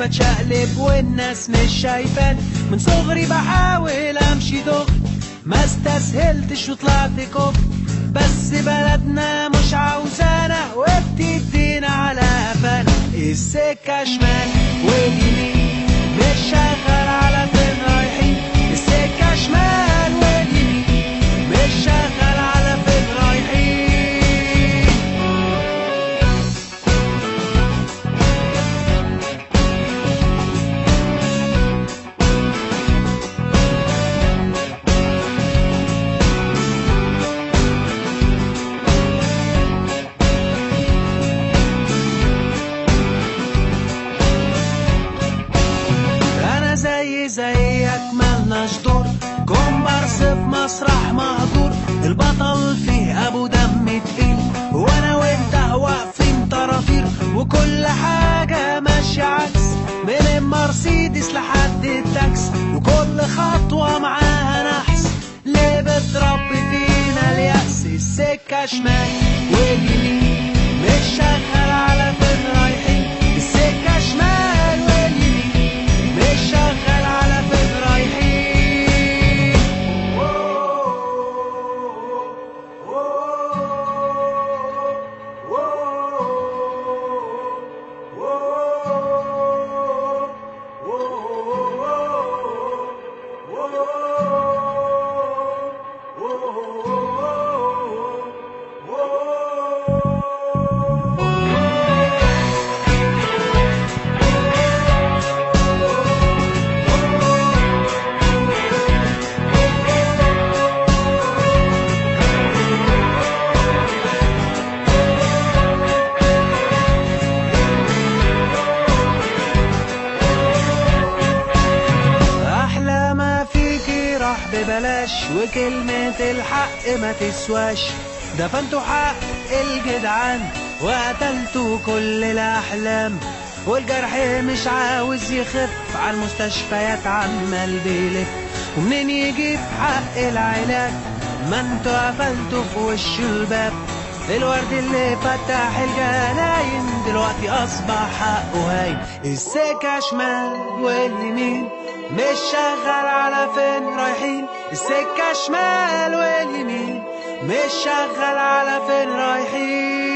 بتشقلب والناس مش شايفان. من صغري بحاول امشي دغري، ما استسهلتش وطلعت كوب، بس بلدنا مش عاوزانا وبتدينا على قفانا. السكة شمال واليمين مش شغال، على فين رايحين؟ السكة شمال واليمين مش شغال، على فين رايحين؟ زيك ملناش دور، كومبارس في مسرح مهجور، البطل فيه ابو دم تقيل، وانا وانت واقفين طرافير، وكل حاجة ماشية عكس، من المرسيدس لحد التاكس، وكل خطوة معاها نحس. ليه بتربي فينا اليأس؟ السكة شمال واليمين مش شغال، على فين رايحين؟ السكة شمال واليمين مش شغال، على فين رايحين؟ ببلاش، وكلمة الحق ما تسواش، دفنتوا حق الجدعان وقتلتوا كل الأحلام، والجرح مش عاوز يخف، عالمستشفيات عمال بيلف، ومنين يجيب حق العلاج؟ ما انتوا قفلتوا في وش الباب، الورد اللي فتح الجناين دلوقتي أصبح حقه هاين. السكة شمال واليمين مش شغال، على فين رايحين؟ السكة شمال واليمين مش شغال، على فين رايحين؟